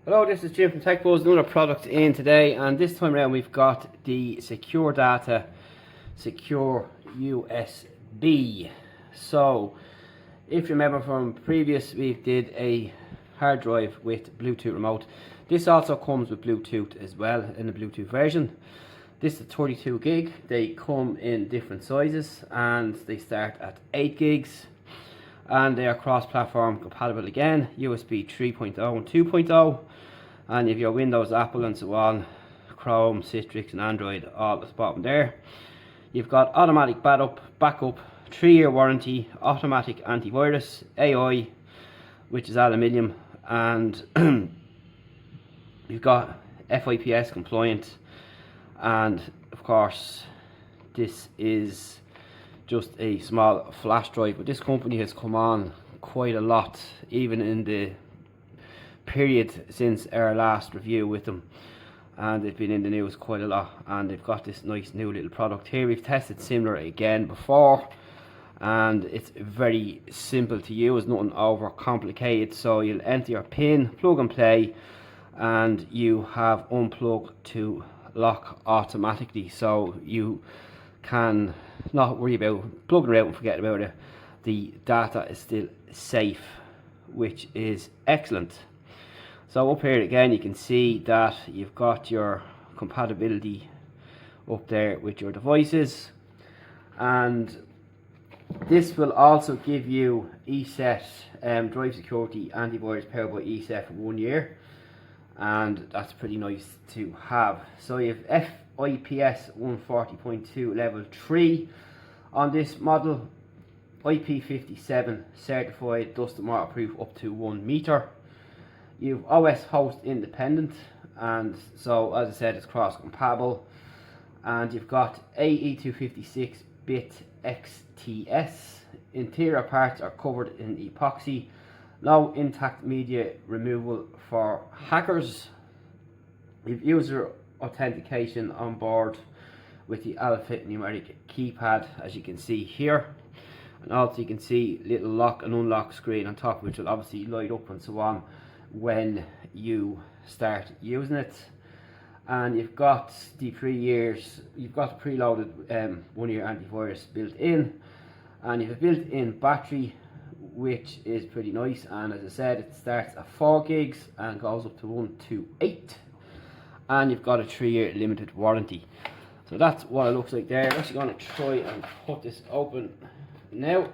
Hello, this is Jim from TechBuzz. Another product in today, and this time around we've got the Secure Data Secure USB. So, if you remember from previous, we did a hard drive with Bluetooth remote. This also comes with Bluetooth as well in the Bluetooth version. This is 32 gig. They come in different sizes and they start at 8 gigs. And they are cross-platform compatible again, USB 3.0 and 2.0, and if your Windows, Apple and so on, Chrome, Citrix and Android, all at the bottom there. You've got automatic backup, 3-year warranty, automatic antivirus, AI, which is aluminium, and you've got FIPS compliant, and of course this is just a small flash drive, but this company has come on quite a lot, even in the period since our last review with them, and they've been in the news quite a lot, and they've got this nice new little product here. We've tested similar again before, and it's very simple to use, nothing over complicated. So you'll enter your pin, plug and play, and you have unplug to lock automatically, so you can not worry about plugging it out and forget about it. The data is still safe, which is excellent. So up here again you can see that you've got your compatibility up there with your devices, and this will also give you ESET drive security antivirus powered by ESET for 1 year, and that's pretty nice to have. So you have FIPS 140.2 level 3 on this model, IP57 certified, dust and waterproof up to 1 meter. You've OS host independent, and so as I said it's cross compatible, and you've got AE256-bit XTS. Interior parts are covered in epoxy. No intact media removal for hackers. You've user authentication on board with the alphanumeric keypad, as you can see here, and also you can see little lock and unlock screen on top, which will obviously light up and so on when you start using it. And you've got the 3 years, you've got preloaded 1 year antivirus built in, and you have a built-in battery, which is pretty nice, and as I said it starts at 4 gigs and goes up to 128, and you've got a 3-year limited warranty. So that's what it looks like there. I'm actually going to try and put this open now.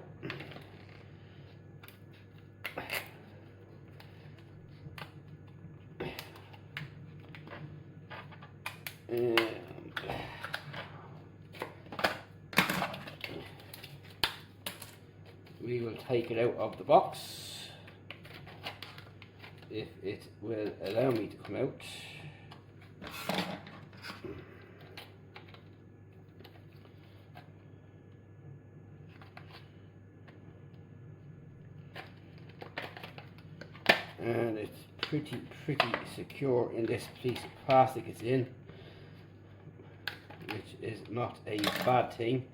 And we will take it out of the box, if it will allow me to come out. And it's pretty secure in this piece of plastic it's in, which is not a bad thing.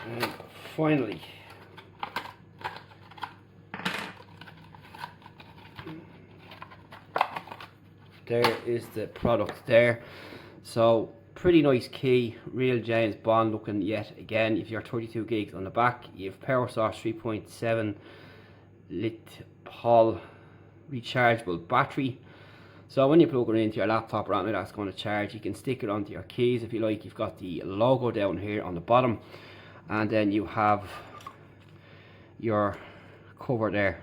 And finally, there is the product there. So pretty nice key, real James Bond looking yet again. If you're 32 gigs on the back, you have power source 3.7 lit-pol rechargeable battery. So when you plug it into your laptop or anything that's going to charge, you can stick it onto your keys if you like. You've got the logo down here on the bottom, and then you have your cover there,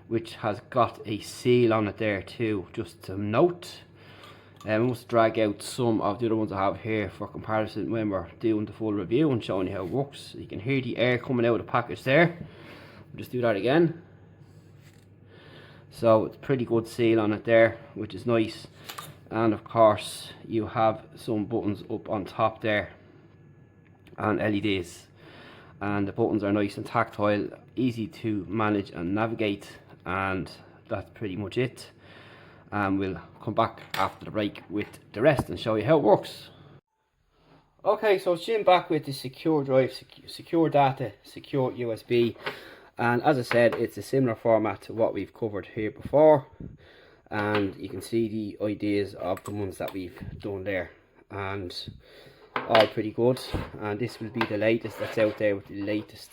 which has got a seal on it there too, just to note. I must drag out some of the other ones I have here for comparison when we're doing the full review and showing you how it works. You can hear the air coming out of the package there. I'll just do that again. So it's pretty good seal on it there, which is nice. And of course you have some buttons up on top there and LEDs, and the buttons are nice and tactile, easy to manage and navigate, and that's pretty much it. And we'll come back after the break with the rest and show you how it works. Okay, so it's back with the secure drive, secure data, secure USB, and as I said, it's a similar format to what we've covered here before, and you can see the ideas of the ones that we've done there, and all pretty good. And this will be the latest that's out there with the latest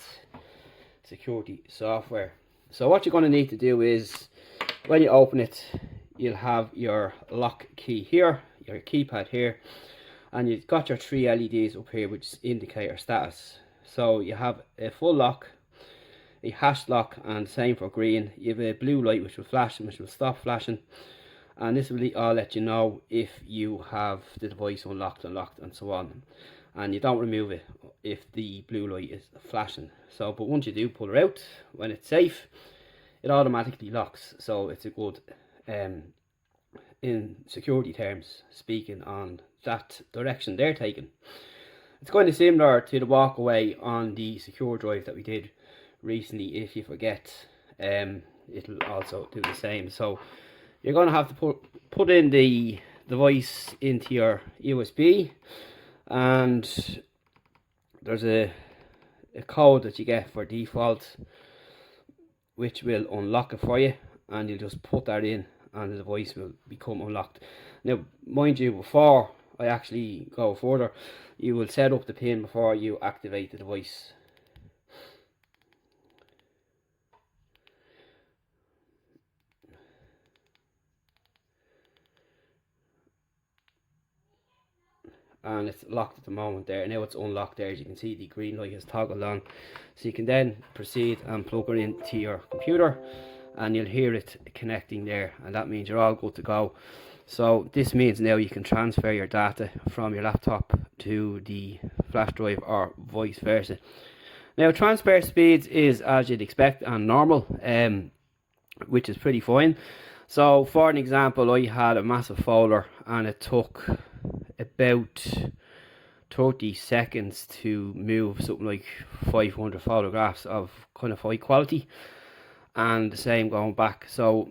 security software. So what you're going to need to do is, when you open it, you'll have your lock key here, your keypad here, and you've got your 3 LEDs up here which indicate your status. So you have a full lock, a hashed lock, and same for green. You have a blue light which will flash and which will stop flashing, and this will all let you know if you have the device unlocked, unlocked, and so on. And you don't remove it if the blue light is flashing. So, but once you do pull it out, when it's safe, it automatically locks. So it's a good, in security terms, speaking on that direction they're taking. It's kind of similar to the walk away on the secure drive that we did recently. If you forget, it'll also do the same. So you're going to have to put in the device into your USB, and there's a code that you get for default which will unlock it for you, and you'll just put that in and the device will become unlocked. Now mind you, before I actually go further, you will set up the pin before you activate the device. And it's locked at the moment there. Now it's unlocked there. As you can see, the green light is toggled on, so you can then proceed and plug it into your computer, and you'll hear it connecting there, and that means you're all good to go. So this means now you can transfer your data from your laptop to the flash drive or vice versa. Now transfer speeds is as you'd expect and normal, which is pretty fine. So for an example, I had a massive folder and it took about 30 seconds to move something like 500 photographs of kind of high quality, and the same going back. So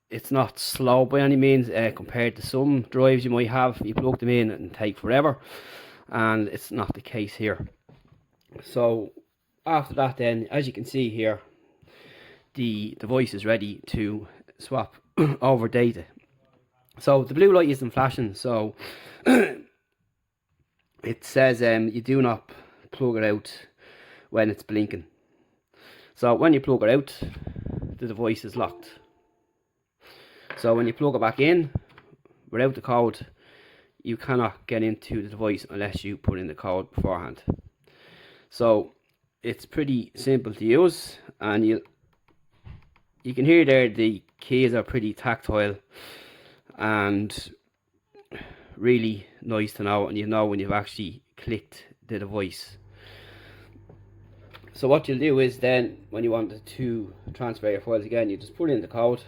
it's not slow by any means, compared to some drives you might have. You plug them in and take forever, and it's not the case here. So after that, then, as you can see here, the device is ready to swap over data. So the blue light isn't flashing, so it says you do not plug it out when it's blinking. So when you plug it out, the device is locked. So when you plug it back in without the code, you cannot get into the device unless you put in the code beforehand. So it's pretty simple to use, and you can hear there the keys are pretty tactile and really nice to know, and you know when you've actually clicked the device. So what you'll do is then, when you want to transfer your files again, you just put in the code,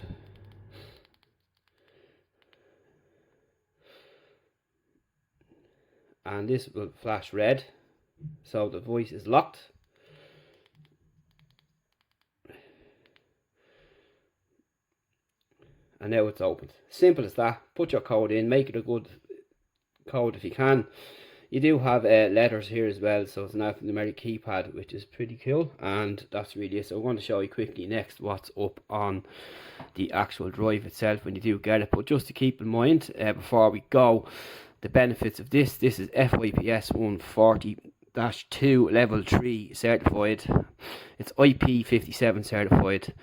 and this will flash red, so the device is locked. And now it's opened. Simple as that. Put your code in, make it a good code if you can. You do have letters here as well, so it's an alphanumeric keypad, which is pretty cool, and that's really it. So I'm going to show you quickly next what's up on the actual drive itself when you do get it. But just to keep in mind, before we go, the benefits of this is FIPS 140-2 level 3 certified. It's IP57 certified.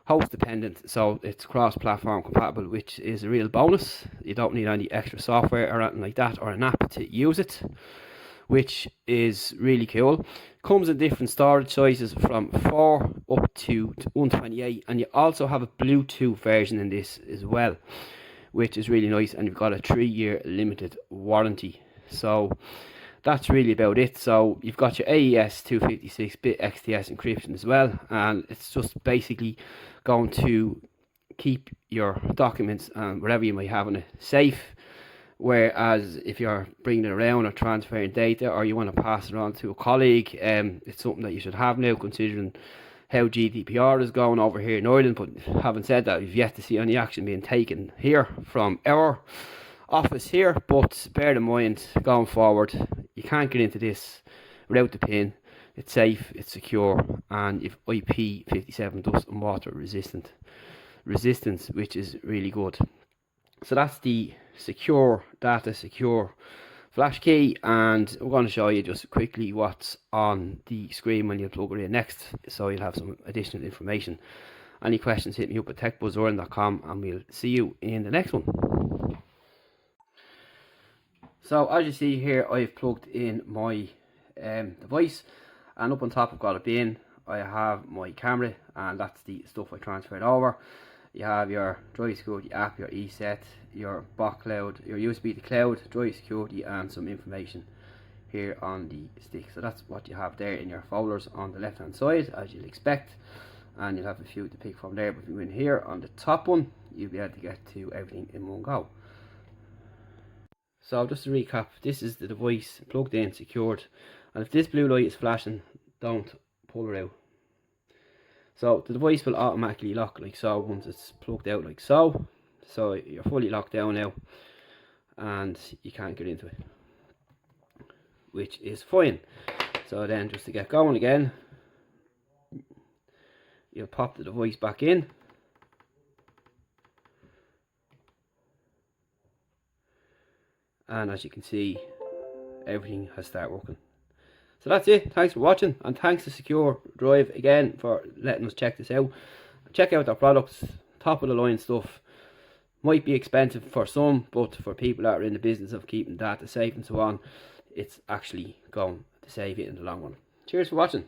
Host dependent, so it's cross-platform compatible, which is a real bonus. You don't need any extra software or anything like that, or an app to use it, which is really cool. Comes in different storage sizes from 4 up to 128, and you also have a Bluetooth version in this as well, which is really nice, and you've got a 3-year limited warranty. So that's really about it. So you've got your AES 256-bit XTS encryption as well, and it's just basically going to keep your documents and whatever you might have in it safe. Whereas if you're bringing it around or transferring data, or you want to pass it on to a colleague, it's something that you should have now, considering how GDPR is going over here in Ireland. But having said that, we've yet to see any action being taken here from our office here, but bear in mind going forward you can't get into this without the pin. It's safe, it's secure, and if IP57 dust and water resistance, which is really good. So that's the secure data, secure flash key, and we're going to show you just quickly what's on the screen when you plug it in next, so you'll have some additional information. Any questions, hit me up at techbuzzlearn.com, and we'll see you in the next one. So as you see here, I've plugged in my device, and up on top I've got a bin. I have my camera, and that's the stuff I transferred over. You have your Drive Security app, your ESET, your bot cloud, your USB to cloud, Drive Security, and some information here on the stick. So that's what you have there in your folders on the left hand side, as you'll expect, and you'll have a few to pick from there. But if you go in here on the top one, you'll be able to get to everything in one go. So just to recap, this is the device plugged in, secured, and if this blue light is flashing, don't pull it out. So the device will automatically lock like so once it's plugged out like so. So you're fully locked down now and you can't get into it, which is fine. So then just to get going again, you'll pop the device back in. And as you can see, everything has started working. So that's it. Thanks for watching, and thanks to Secure Drive again for letting us check this out. Check out their products, top of the line stuff. Might be expensive for some, but for people that are in the business of keeping data safe and so on, it's actually going to save you in the long run. Cheers for watching.